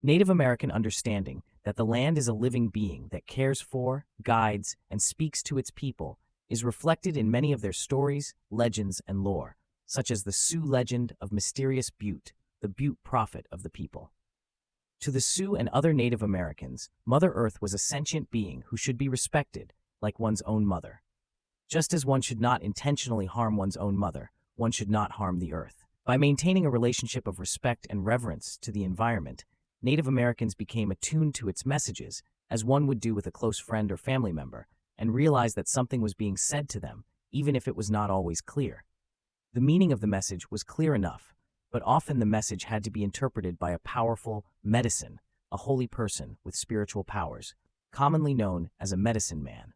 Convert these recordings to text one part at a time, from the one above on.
Native American understanding that the land is a living being that cares for, guides, and speaks to its people is reflected in many of their stories, legends, and lore, such as the Sioux legend of mysterious Butte, the Butte prophet of the people. To the Sioux and other Native Americans, Mother Earth was a sentient being who should be respected, like one's own mother. Just as one should not intentionally harm one's own mother, one should not harm the earth. By maintaining a relationship of respect and reverence to the environment, Native Americans became attuned to its messages, as one would do with a close friend or family member, and realized that something was being said to them, even if it was not always clear. The meaning of the message was clear enough, but often the message had to be interpreted by a powerful medicine, a holy person with spiritual powers, commonly known as a medicine man.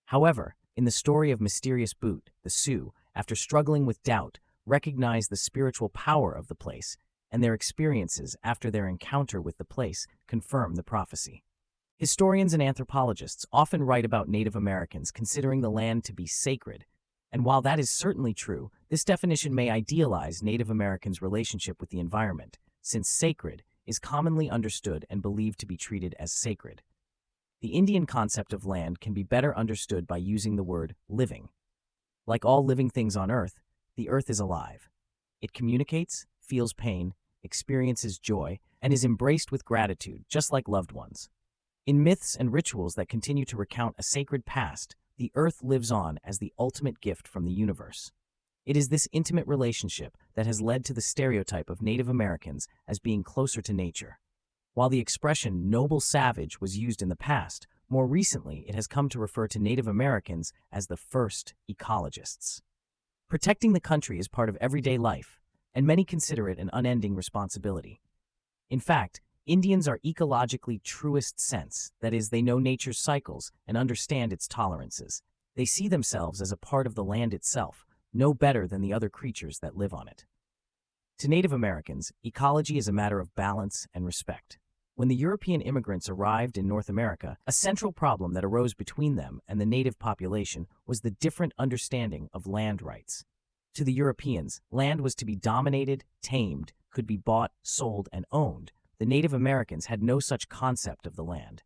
However, in the story of mysterious Butte, the Sioux, after struggling with doubt, recognized the spiritual power of the place, and their experiences after their encounter with the place confirm the prophecy. Historians and anthropologists often write about Native Americans considering the land to be sacred, and while that is certainly true, this definition may idealize Native Americans' relationship with the environment, since sacred is commonly understood and believed to be treated as sacred. The Indian concept of land can be better understood by using the word living. Like all living things on Earth, the Earth is alive. It communicates, feels pain, experiences joy, and is embraced with gratitude, just like loved ones. In myths and rituals that continue to recount a sacred past, the Earth lives on as the ultimate gift from the universe. It is this intimate relationship that has led to the stereotype of Native Americans as being closer to nature. While the expression noble savage was used in the past, more recently it has come to refer to Native Americans as the first ecologists. Protecting the country is part of everyday life, and many consider it an unending responsibility. In fact, Indians are ecologically truest sense, that is, they know nature's cycles and understand its tolerances. They see themselves as a part of the land itself, no better than the other creatures that live on it. To Native Americans, ecology is a matter of balance and respect. When the European immigrants arrived in North America, a central problem that arose between them and the native population was the different understanding of land rights. To the Europeans, land was to be dominated, tamed, could be bought, sold, and owned. The Native Americans had no such concept of the land.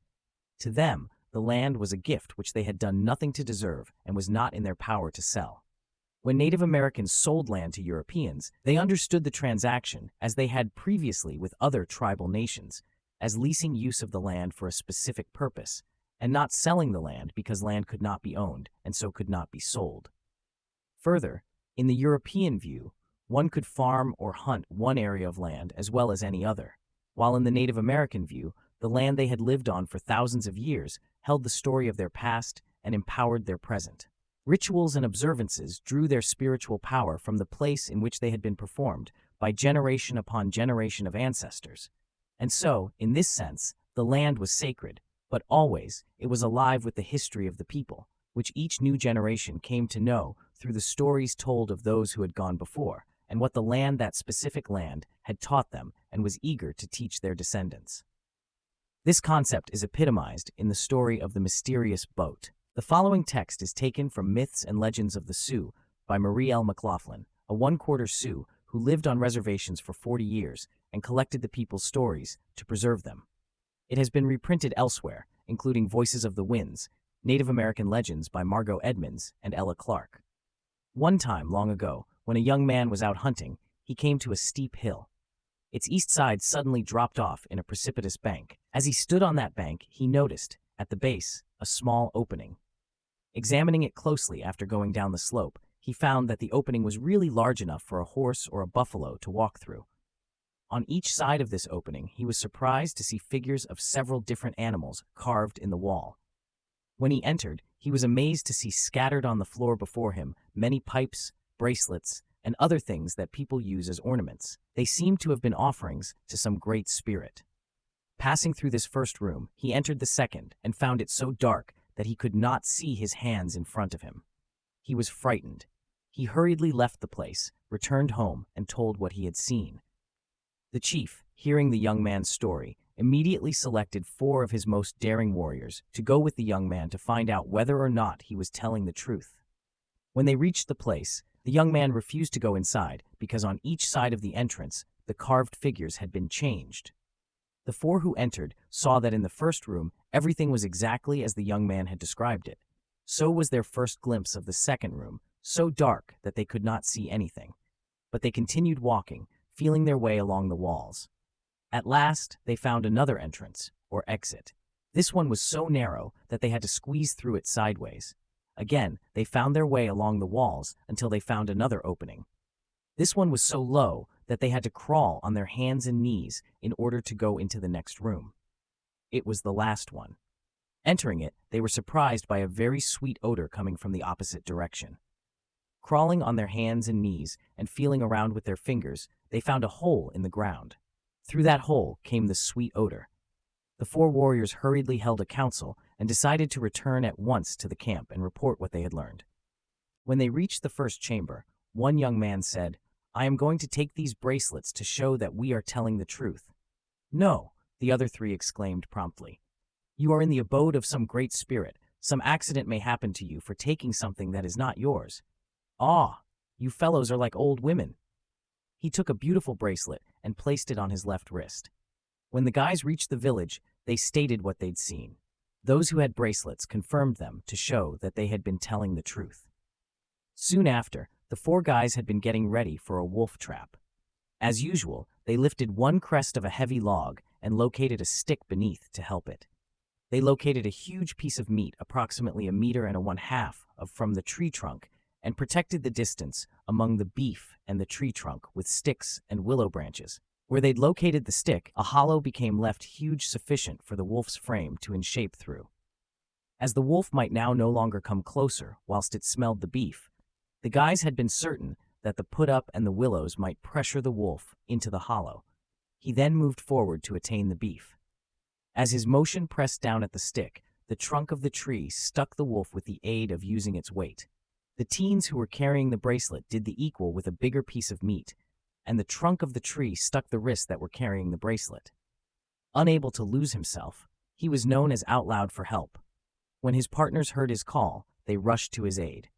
To them, the land was a gift which they had done nothing to deserve and was not in their power to sell. When Native Americans sold land to Europeans, they understood the transaction, as they had previously with other tribal nations, as leasing use of the land for a specific purpose, and not selling the land because land could not be owned and so could not be sold. Further, in the European view, one could farm or hunt one area of land as well as any other, while in the Native American view, the land they had lived on for thousands of years held the story of their past and empowered their present. Rituals and observances drew their spiritual power from the place in which they had been performed by generation upon generation of ancestors. And so, in this sense, the land was sacred, but always it was alive with the history of the people, which each new generation came to know through the stories told of those who had gone before, and what the land, that specific land, had taught them and was eager to teach their descendants. This concept is epitomized in the story of the mysterious boat. The following text is taken from Myths and Legends of the Sioux by Marie L. McLaughlin, a one-quarter Sioux who lived on reservations for 40 years and collected the people's stories to preserve them. It has been reprinted elsewhere, including Voices of the Winds, Native American Legends by Margot Edmonds and Ella Clark. One time, long ago, when a young man was out hunting, he came to a steep hill. Its east side suddenly dropped off in a precipitous bank. As he stood on that bank, he noticed, at the base, a small opening. Examining it closely after going down the slope, he found that the opening was really large enough for a horse or a buffalo to walk through. On each side of this opening, he was surprised to see figures of several different animals carved in the wall. When he entered, he was amazed to see scattered on the floor before him many pipes, bracelets, and other things that people use as ornaments. They seemed to have been offerings to some great spirit. Passing through this first room, he entered the second and found it so dark that he could not see his hands in front of him. He was frightened. He hurriedly left the place, returned home, and told what he had seen. The chief, hearing the young man's story, immediately selected 4 of his most daring warriors to go with the young man to find out whether or not he was telling the truth. When they reached the place, the young man refused to go inside because on each side of the entrance, the carved figures had been changed. The four who entered saw that in the first room, everything was exactly as the young man had described it. So was their first glimpse of the second room, so dark that they could not see anything. But they continued walking, feeling their way along the walls. At last, they found another entrance, or exit. This one was so narrow that they had to squeeze through it sideways. Again, they found their way along the walls until they found another opening. This one was so low that they had to crawl on their hands and knees in order to go into the next room. It was the last one. Entering it, they were surprised by a very sweet odor coming from the opposite direction. Crawling on their hands and knees and feeling around with their fingers, they found a hole in the ground. Through that hole came the sweet odor. The four warriors hurriedly held a council and decided to return at once to the camp and report what they had learned. When they reached the first chamber, one young man said, "I am going to take these bracelets to show that we are telling the truth." "No," the other three exclaimed promptly. "You are in the abode of some great spirit. Some accident may happen to you for taking something that is not yours." "Ah, you fellows are like old women." He took a beautiful bracelet and placed it on his left wrist. When the guys reached the village, they stated what they'd seen. Those who had bracelets confirmed them to show that they had been telling the truth. Soon after, the four guys had been getting ready for a wolf trap. As usual, they lifted one crest of a heavy log and located a stick beneath to help it. They located a huge piece of meat approximately 1.5 meters from the tree trunk and protected the distance among the beef and the tree trunk with sticks and willow branches. Where they'd located the stick, a hollow became left huge sufficient for the wolf's frame to inshape through. As the wolf might now no longer come closer whilst it smelled the beef, the guys had been certain that the put-up and the willows might pressure the wolf into the hollow. He then moved forward to attain the beef. As his motion pressed down at the stick, the trunk of the tree stuck the wolf with the aid of using its weight. The teens who were carrying the bracelet did the equal with a bigger piece of meat, and the trunk of the tree stuck the wrists that were carrying the bracelet. Unable to lose himself, he was known as out loud for help. When his partners heard his call, they rushed to his aid.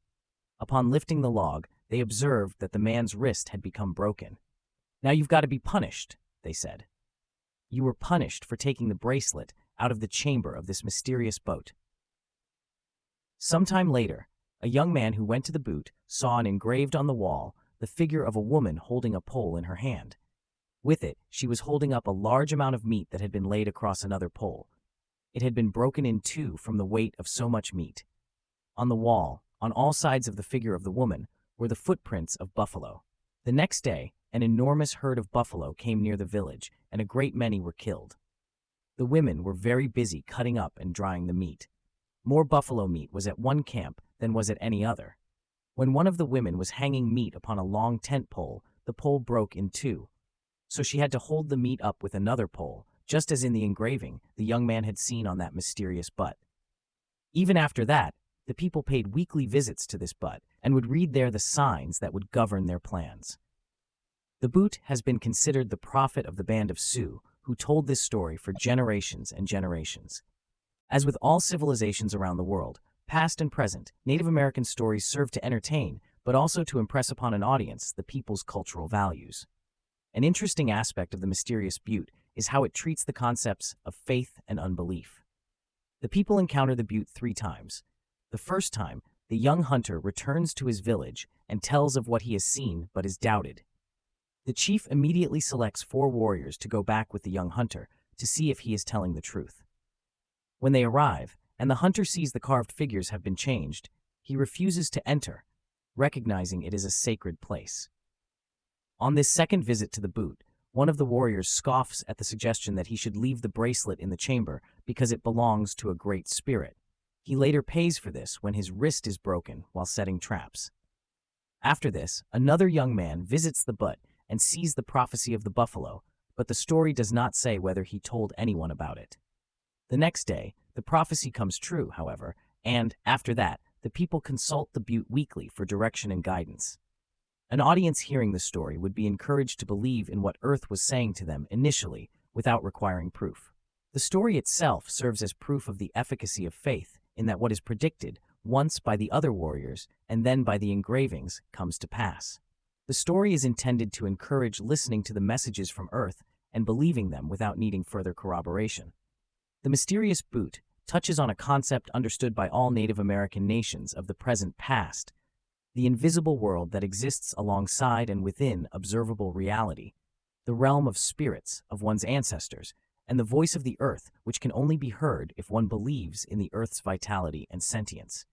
Upon lifting the log, they observed that the man's wrist had become broken. "Now you've got to be punished," they said. "You were punished for taking the bracelet out of the chamber of this mysterious boat." Sometime later, a young man who went to the Butte saw an engraved on the wall the figure of a woman holding a pole in her hand. With it, she was holding up a large amount of meat that had been laid across another pole. It had been broken in two from the weight of so much meat. On the wall, on all sides of the figure of the woman, were the footprints of buffalo. The next day, an enormous herd of buffalo came near the village, and a great many were killed. The women were very busy cutting up and drying the meat. More buffalo meat was at one camp than was at any other. When one of the women was hanging meat upon a long tent pole, the pole broke in two. So she had to hold the meat up with another pole, just as in the engraving the young man had seen on that mysterious butte. Even after that, the people paid weekly visits to this butte and would read there the signs that would govern their plans. The Butte has been considered the prophet of the band of Sioux, who told this story for generations and generations. As with all civilizations around the world, past and present, Native American stories serve to entertain, but also to impress upon an audience the people's cultural values. An interesting aspect of the mysterious Butte is how it treats the concepts of faith and unbelief. The people encounter the Butte 3 times. The first time, the young hunter returns to his village and tells of what he has seen but is doubted. The chief immediately selects 4 warriors to go back with the young hunter to see if he is telling the truth. When they arrive, and the hunter sees the carved figures have been changed, he refuses to enter, recognizing it is a sacred place. On this second visit to the Butte, one of the warriors scoffs at the suggestion that he should leave the bracelet in the chamber because it belongs to a great spirit. He later pays for this when his wrist is broken while setting traps. After this, another young man visits the Butte and sees the prophecy of the buffalo, but the story does not say whether he told anyone about it. The next day, the prophecy comes true, however, and, after that, the people consult the Butte weekly for direction and guidance. An audience hearing the story would be encouraged to believe in what Earth was saying to them initially, without requiring proof. The story itself serves as proof of the efficacy of faith, in that what is predicted, once by the other warriors, and then by the engravings, comes to pass. The story is intended to encourage listening to the messages from Earth and believing them without needing further corroboration. The mysterious Butte touches on a concept understood by all Native American nations of the present past, the invisible world that exists alongside and within observable reality, the realm of spirits of one's ancestors, and the voice of the Earth, which can only be heard if one believes in the Earth's vitality and sentience.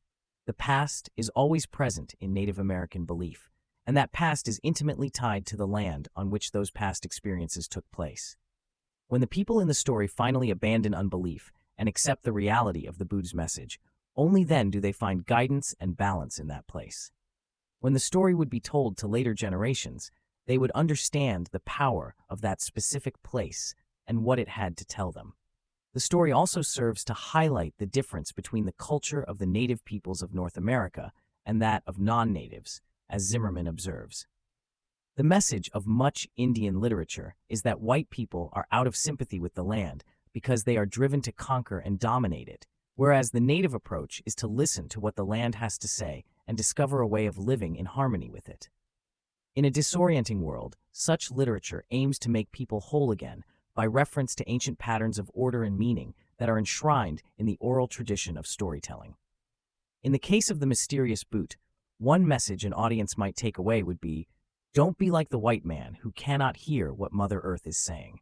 The past is always present in Native American belief, and that past is intimately tied to the land on which those past experiences took place. When the people in the story finally abandon unbelief and accept the reality of the Buddha's message, only then do they find guidance and balance in that place. When the story would be told to later generations, they would understand the power of that specific place and what it had to tell them. The story also serves to highlight the difference between the culture of the native peoples of North America and that of non-natives, as Zimmerman observes. The message of much Indian literature is that white people are out of sympathy with the land because they are driven to conquer and dominate it, whereas the native approach is to listen to what the land has to say and discover a way of living in harmony with it. In a disorienting world, such literature aims to make people whole again by reference to ancient patterns of order and meaning that are enshrined in the oral tradition of storytelling. In the case of the mysterious Butte, one message an audience might take away would be, don't be like the white man who cannot hear what Mother Earth is saying.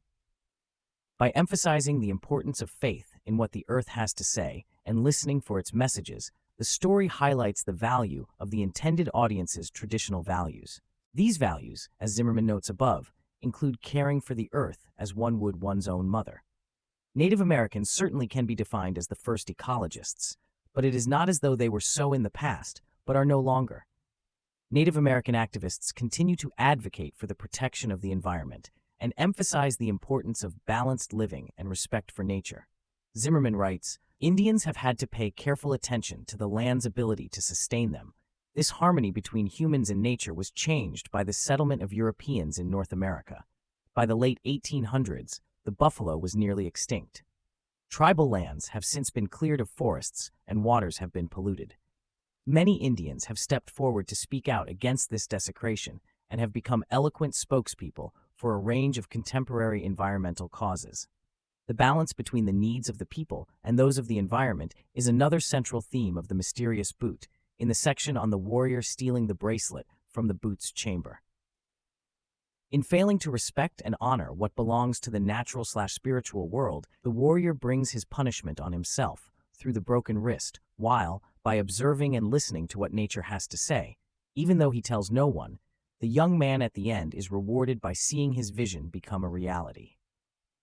By emphasizing the importance of faith in what the Earth has to say and listening for its messages, the story highlights the value of the intended audience's traditional values. These values, as Zimmerman notes above, include caring for the Earth as one would one's own mother. Native Americans certainly can be defined as the first ecologists, but it is not as though they were so in the past, but are no longer. Native American activists continue to advocate for the protection of the environment and emphasize the importance of balanced living and respect for nature. Zimmerman writes, Indians have had to pay careful attention to the land's ability to sustain them. This harmony between humans and nature was changed by the settlement of Europeans in North America. By the late 1800s, the buffalo was nearly extinct. Tribal lands have since been cleared of forests and waters have been polluted. Many Indians have stepped forward to speak out against this desecration and have become eloquent spokespeople for a range of contemporary environmental causes. The balance between the needs of the people and those of the environment is another central theme of the mysterious Butte, in the section on the warrior stealing the bracelet from the Butte's chamber. In failing to respect and honor what belongs to the natural/spiritual world, the warrior brings his punishment on himself through the broken wrist, while, by observing and listening to what nature has to say, even though he tells no one, the young man at the end is rewarded by seeing his vision become a reality.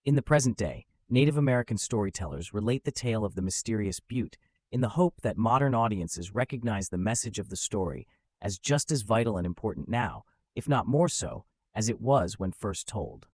In the present day, Native American storytellers relate the tale of the mysterious Butte in the hope that modern audiences recognize the message of the story as just as vital and important now, if not more so, as it was when first told.